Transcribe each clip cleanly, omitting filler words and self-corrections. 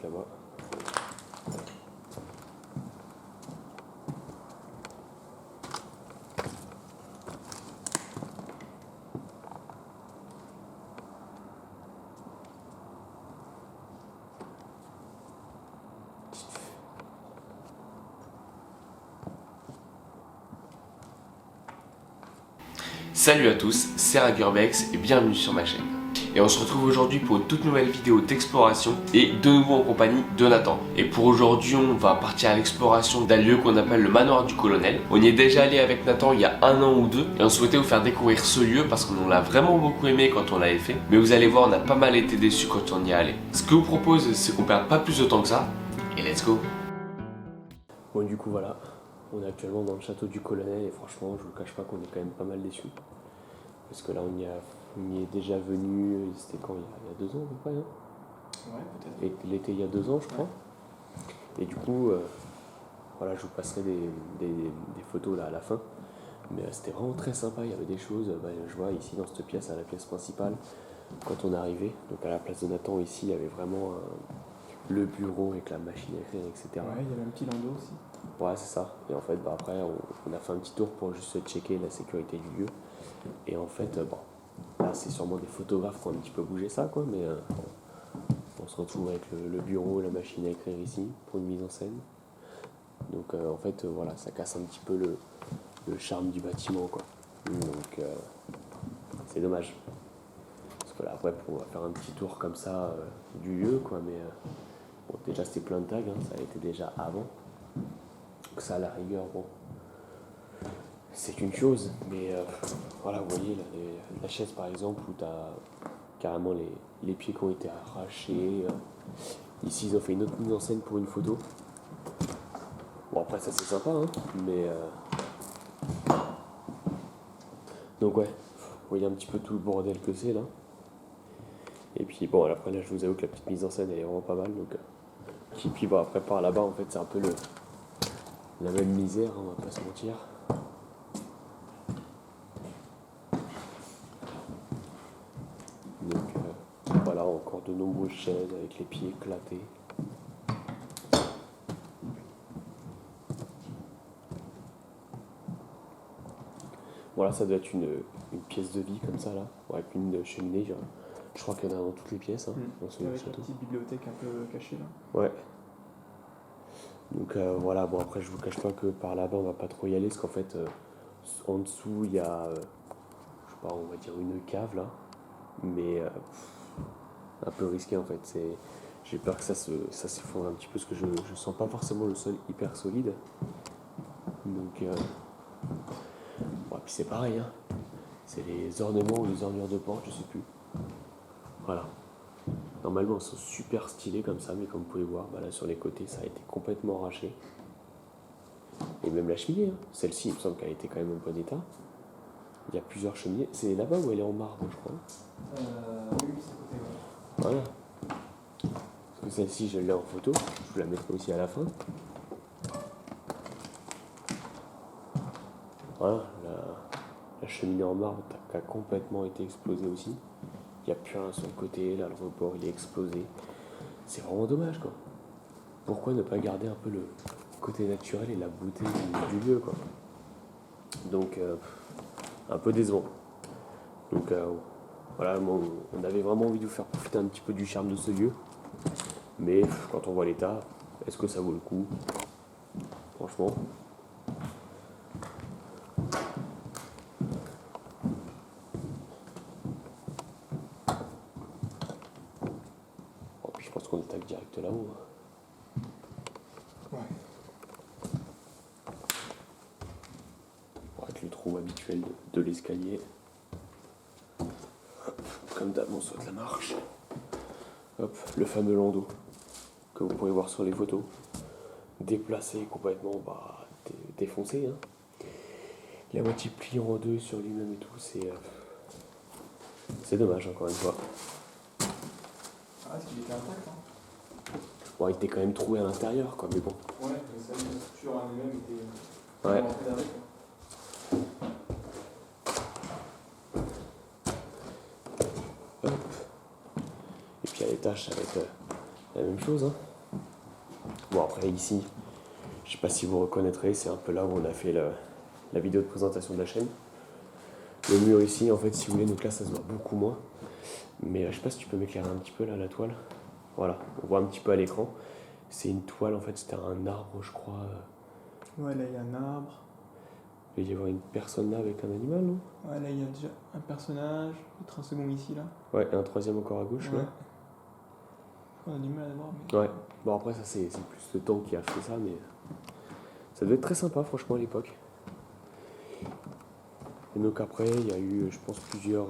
là-bas. Salut à tous, c'est Ragurbex et bienvenue sur ma chaîne. Et on se retrouve aujourd'hui pour une toute nouvelle vidéo d'exploration et de nouveau en compagnie de Nathan. Et pour aujourd'hui, on va partir à l'exploration d'un lieu qu'on appelle le manoir du colonel. On y est déjà allé avec Nathan il y a 1 an ou 2 et on souhaitait vous faire découvrir ce lieu parce qu'on l'a vraiment beaucoup aimé quand on l'avait fait. Mais vous allez voir, on a pas mal été déçus quand on y est allé. Ce que je vous propose, c'est qu'on perde pas plus de temps que ça et let's go. Bon, du coup, voilà. On est actuellement dans le château du colonel et franchement, je vous cache pas qu'on est quand même pas mal déçus. Parce que là, on y est déjà venu, c'était quand, il y a 2 ans à peu près, hein. Ouais, peut-être. Et l'été il y a 2 ans, je crois. Et du coup, voilà, je vous passerai des photos là à la fin. Mais c'était vraiment très sympa, il y avait des choses. Je vois ici dans cette pièce, à la pièce principale, quand on est arrivé, donc à la place de Nathan, ici, il y avait vraiment le bureau avec la machine à écrire, etc. Ouais, il y avait un petit landau aussi. Ouais, c'est ça. Et en fait, après, on a fait un petit tour pour juste checker la sécurité du lieu. Et en fait, bon, là, c'est sûrement des photographes qui ont un petit peu bougé ça, quoi, mais on se retrouve avec le bureau, la machine à écrire ici, pour une mise en scène. Donc, en fait, voilà, ça casse un petit peu le charme du bâtiment, quoi. Donc, c'est dommage. Parce que là, après, on va faire un petit tour comme ça du lieu, quoi, mais bon, déjà, c'était plein de tags, hein, ça a été déjà avant. Donc, ça, à la rigueur, bon, c'est une chose, mais voilà, vous voyez, là, la chaise par exemple, où tu as carrément les pieds qui ont été arrachés. Ici, ils ont fait une autre mise en scène pour une photo. Bon, après, ça c'est sympa, hein, mais. Donc, ouais, vous voyez un petit peu tout le bordel que c'est là. Et puis, bon, après, là, je vous avoue que la petite mise en scène, elle est vraiment pas mal. Donc, et puis, bon, après, par là-bas, en fait, c'est un peu la même misère, hein, on va pas se mentir. Donc voilà, encore de nombreuses chaises avec les pieds éclatés. Voilà, ça doit être une pièce de vie comme ça là, avec une cheminée. Je crois qu'il y en a dans toutes les pièces, hein, dans ce Avec la château. petite bibliothèque un peu cachée là. Ouais. Donc voilà, bon après je vous cache pas que par là-bas on va pas trop y aller parce qu'en fait en dessous il y a, je sais pas, on va dire une cave là, mais un peu risqué en fait. J'ai peur que ça s'effondre un petit peu parce que je sens pas forcément le sol hyper solide. Donc bon, puis c'est pareil, hein. C'est les ornements ou les ornures de porte, je sais plus. Voilà. Normalement, ils sont super stylés comme ça, mais comme vous pouvez voir, bah là sur les côtés, ça a été complètement arraché. Et même la cheminée, hein. Celle-ci, il me semble qu'elle a été quand même en bon état. Il y a plusieurs cheminées. C'est là-bas où elle est en marbre, je crois. Oui, c'est à côté, ouais. Voilà. Parce que celle-ci, je l'ai en photo. Je vous la mettrai aussi à la fin. Voilà, la cheminée en marbre qui a complètement été explosée aussi. Il n'y a plus rien sur le côté, là le rebord il est explosé. C'est vraiment dommage quoi. Pourquoi ne pas garder un peu le côté naturel et la beauté du lieu quoi. Donc un peu décevant. Donc voilà, moi, on avait vraiment envie de vous faire profiter un petit peu du charme de ce lieu. Mais quand on voit l'état, est-ce que ça vaut le coup? Franchement. Je pense qu'on attaque direct là-haut. Ouais. Avec le trou habituel de l'escalier. Comme d'hab, on saute la marche. Hop, le fameux landau que vous pourrez voir sur les photos. Déplacé complètement, défoncé. Hein. La moitié pliée en deux sur lui-même et tout, c'est dommage encore une fois. Ah, est-ce qu'il était intact hein? Bon, il était quand même troué à l'intérieur, quoi, mais bon. Ouais, mais ça, la structure en elle-même était Ouais. rentrée avec. Hop. Et puis à l'étage, ça va être la même chose. Hein. Bon après ici, je sais pas si vous reconnaîtrez, c'est un peu là où on a fait la vidéo de présentation de la chaîne. Le mur ici, en fait, si vous voulez, donc là ça se voit beaucoup moins. Mais je sais pas si tu peux m'éclairer un petit peu là la toile. Voilà, on voit un petit peu à l'écran. C'est une toile, en fait, c'était un arbre, je crois. Ouais, là il y a un arbre. Il va y avoir une personne là avec un animal, non? Ouais, là il y a déjà un personnage. Peut-être un second ici, là. Ouais, et un troisième encore à gauche, Ouais. là. On a du mal à voir, mais. Ouais. Bon après ça c'est plus le temps qui a fait ça, mais ça devait être très sympa franchement à l'époque. Et donc après il y a eu je pense plusieurs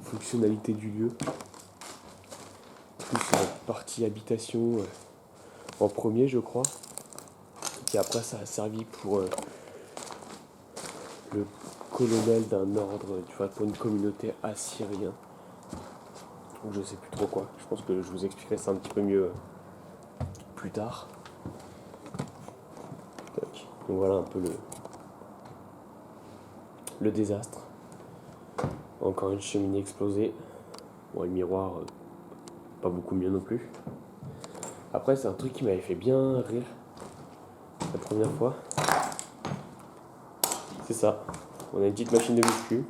fonctionnalités du lieu. Plus partie habitation en premier je crois. Et après ça a servi pour le colonel d'un ordre, tu vois, pour une communauté assyrien. Donc je sais plus trop quoi. Je pense que je vous expliquerai ça un petit peu mieux plus tard. Tac. Donc voilà un peu le désastre. Encore une cheminée explosée. Bon, le miroir, pas beaucoup mieux non plus. Après, c'est un truc qui m'avait fait bien rire la première fois. C'est ça. On a une petite machine de muscu.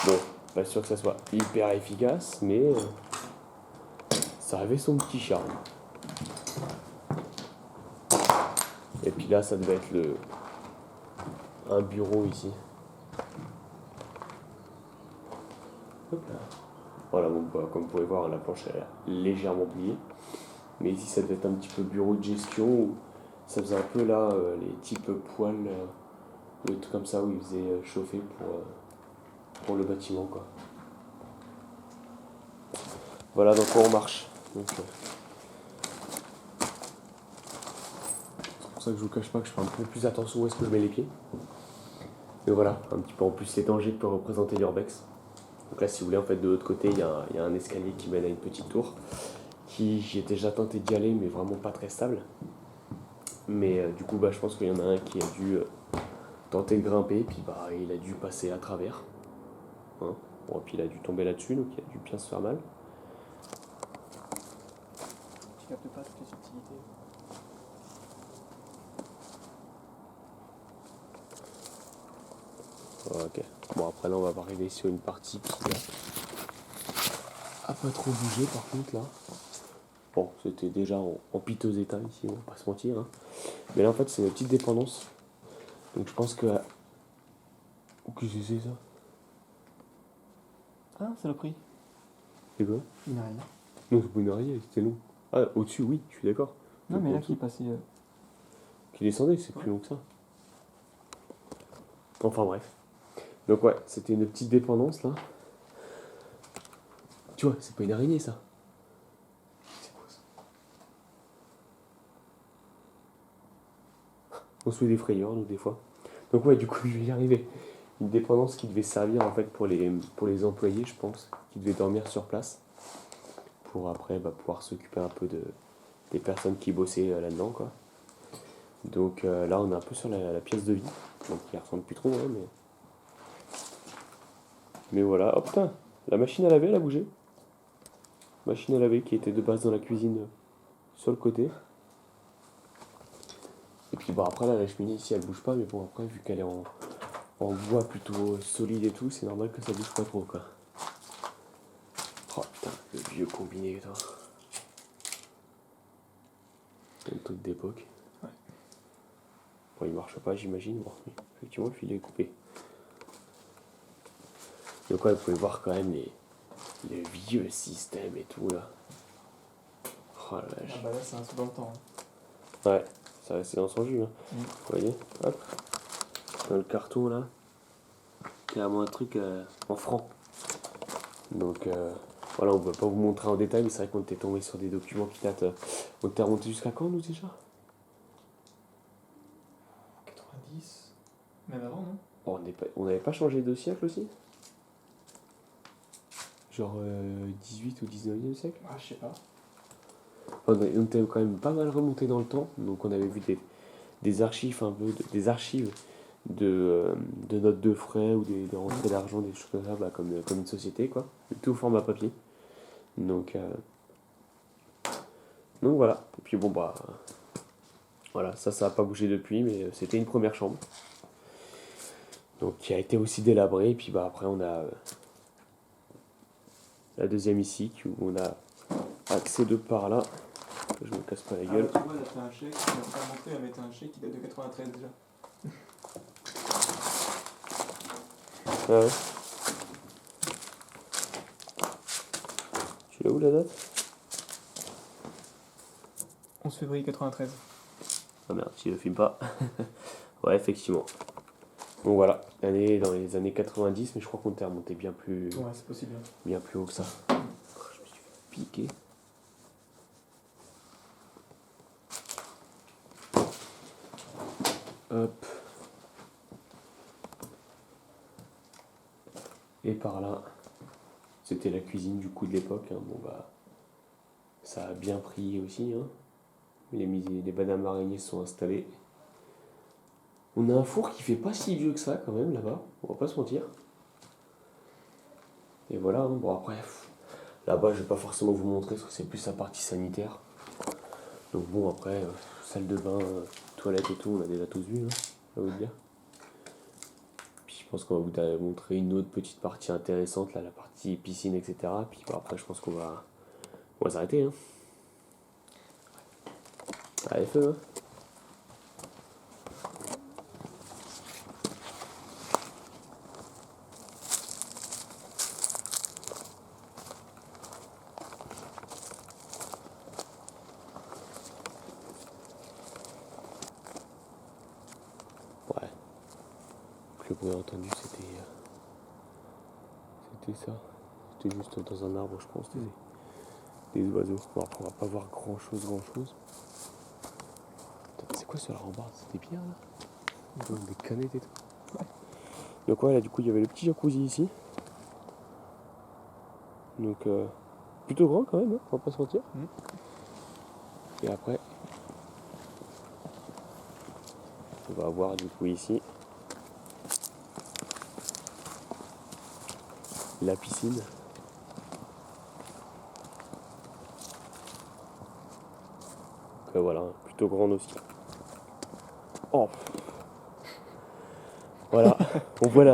Bon, pas sûr que ça soit hyper efficace, mais ça avait son petit charme. Et puis là, ça devait être un bureau ici. Hop là. Voilà, bon, bah, comme vous pouvez voir, la planche est légèrement pliée. Mais ici, ça devait être un petit peu bureau de gestion où ça faisait un peu là les types poêles, des trucs comme ça où ils faisaient chauffer pour le bâtiment quoi. Voilà dans quoi on marche. Donc, c'est pour ça que je vous cache pas que je fais un peu plus attention où est-ce que je mets les pieds. Mais voilà, un petit peu en plus ces dangers que peut représenter l'urbex. Donc là si vous voulez en fait de l'autre côté il y a un escalier qui mène à une petite tour. J'ai déjà tenté d'y aller mais vraiment pas très stable. Mais du coup bah, je pense qu'il y en a un qui a dû tenter de grimper, puis bah il a dû passer à travers. Hein. Bon, puis il a dû tomber là-dessus, donc il a dû bien se faire mal. Tu captes pas toutes les subtilités. Ok. Bon après là on va arriver sur une partie qui a pas trop bougé par contre là. Bon, c'était déjà en piteux état ici, on va pas se mentir. Hein. Mais là en fait c'est une petite dépendance. Donc je pense que. Qu'est-ce que c'est ça? Ah, ça l'a pris. C'est quoi? Une araignée. Non, c'est pas une araignée, c'était long. Ah, au-dessus, oui, je suis d'accord. Non, mais là En qui est dessous. passé. Qui descendait, c'est plus long que ça. Enfin bref. Donc ouais, c'était une petite dépendance là. Tu vois, c'est pas une araignée ça. C'est quoi ça? On se fait des frayeurs nous des fois. Donc ouais, du coup je vais y arriver. Une dépendance qui devait servir en fait pour les employés, je pense, qui devaient dormir sur place. Pour après pouvoir s'occuper un peu des personnes qui bossaient là-dedans quoi. Donc là on est un peu sur la pièce de vie. Donc qui ressemble plus trop hein, mais voilà, oh putain, la machine à laver elle a bougé. Machine à laver qui était de base dans la cuisine sur le côté. Et puis bon après là la cheminée ici elle bouge pas mais bon après vu qu'elle est en bois plutôt solide et tout, c'est normal que ça bouge pas trop quoi. Oh putain, le vieux combiné toi. C'est un truc d'époque. Ouais. Bon il marche pas j'imagine, bon effectivement le filet est coupé. Donc ouais vous pouvez voir quand même les vieux systèmes et tout là. Oh la vache. Ah, bah là, c'est un sou dans le temps. Ouais, ça reste dans son jus. Hein. Mm. Vous voyez, hop, dans le carton là, clairement un truc en franc. Donc voilà, on ne peut pas vous montrer en détail, mais c'est vrai qu'on était tombé sur des documents qui datent. On était remonté jusqu'à quand nous déjà? 90. Même avant, non? Bon, on n'avait pas changé de siècle aussi? Genre 18 ou 19e siècle? Ah, je sais pas. On était quand même pas mal remonté dans le temps, donc on avait vu des archives un peu, des archives de notes de frais ou des rentrées d'argent, des choses comme ça, comme une société quoi, tout au format papier. Donc Donc voilà, et puis bon bah voilà, ça a pas bougé depuis, mais c'était une première chambre. Donc qui a été aussi délabrée, et puis bah après on a la deuxième ici, où on a accès de par là. Je me casse pas la gueule. Tu vois, elle a fait un chèque, elle m'a pas montré, elle mettait un chèque qui date de 93 déjà. Ah ouais. Tu l'as où la date? 11 février 93. Ah merde, si je le filme pas. Ouais, effectivement. Donc voilà, dans les années 90, mais je crois qu'on était remonté bien plus C'est possible. haut que ça. Je me suis fait piquer. Hop. Et par là, c'était la cuisine du coup de l'époque. Hein. Bon bah, ça a bien pris aussi. Hein. Les bananes araignées sont installées. On a un four qui fait pas si vieux que ça quand même là-bas, on va pas se mentir. Et voilà, hein. Bon après, là-bas je vais pas forcément vous montrer parce que c'est plus la partie sanitaire. Donc bon après, salle de bain, toilette et tout, on a déjà tous vu, hein, je vais vous dire. Puis je pense qu'on va vous montrer une autre petite partie intéressante, là, la partie piscine, etc. Puis bon, après je pense qu'on va s'arrêter. Hein. Allez, feu, hein. Ouais. Le bruit entendu, c'était ça. C'était juste dans un arbre, je pense, des oiseaux. Bon, après, on va pas voir grand chose. C'est quoi ce rambarde? C'est des pierres là? Des canettes et tout. Ouais. Donc ouais, là du coup il y avait le petit jacuzzi ici. Donc plutôt grand quand même, hein, on va pas se mentir. Et après, on va avoir du coup ici la piscine. Donc voilà, plutôt grande aussi. Oh. Voilà, on voit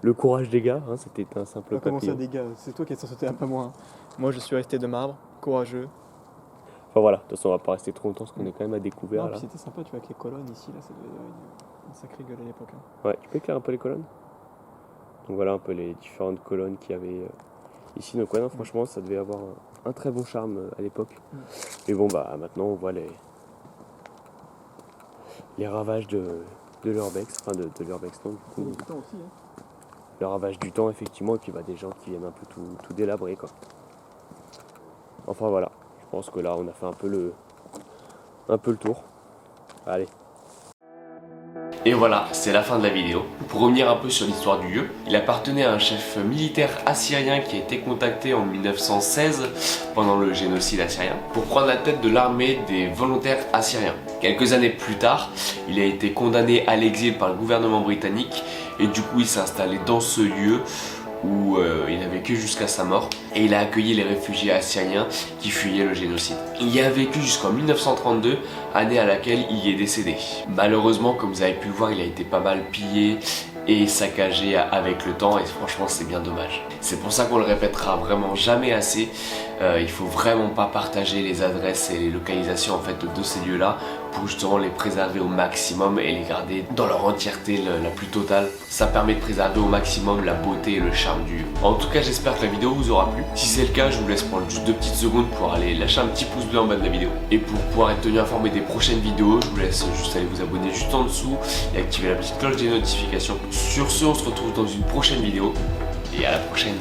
le courage des gars, hein, c'était un simple Comment ça, papillon. des gars? C'est toi qui es censé sauter un peu moins. Moi, je suis resté de marbre, courageux. Enfin voilà, de toute façon on va pas rester trop longtemps parce qu'on est quand même à découvert Non, là. puis c'était sympa, tu vois, avec les colonnes ici, là, ça devait avoir une sacrée gueule à l'époque. Hein. Ouais, tu peux éclairer un peu les colonnes? Donc voilà un peu les différentes colonnes qu'il y avait ici. Donc ouais, non, franchement ça devait avoir un très bon charme à l'époque. Mais bon bah maintenant on voit les ravages de l'urbex, enfin de l'urbex non du coup. Du temps aussi, hein. Le ravage du temps effectivement, et puis bah, des gens qui viennent un peu tout délabrer quoi. Enfin voilà, je pense que là on a fait un peu le tour. Allez. Et voilà, c'est la fin de la vidéo. Pour revenir un peu sur l'histoire du lieu, il appartenait à un chef militaire assyrien qui a été contacté en 1916 pendant le génocide assyrien pour prendre la tête de l'armée des volontaires assyriens. Quelques années plus tard, il a été condamné à l'exil par le gouvernement britannique et du coup il s'est installé dans ce lieu où il a vécu jusqu'à sa mort et il a accueilli les réfugiés assyriens qui fuyaient le génocide. Il y a vécu jusqu'en 1932, année à laquelle il y est décédé. Malheureusement, comme vous avez pu le voir, il a été pas mal pillé et saccagé avec le temps et franchement c'est bien dommage. C'est pour ça qu'on le répétera vraiment jamais assez, il faut vraiment pas partager les adresses et les localisations en fait de ces lieux là pour justement les préserver au maximum et les garder dans leur entièreté la plus totale. Ça permet de préserver au maximum la beauté et le charme du lieu. En tout cas j'espère que la vidéo vous aura plu. Si c'est le cas, je vous laisse prendre juste 2 petites secondes pour aller lâcher un petit pouce bleu en bas de la vidéo. Et pour pouvoir être tenu informé des prochaines vidéos, je vous laisse juste aller vous abonner juste en dessous et activer la petite cloche des notifications. Sur ce, on se retrouve dans une prochaine vidéo et à la prochaine.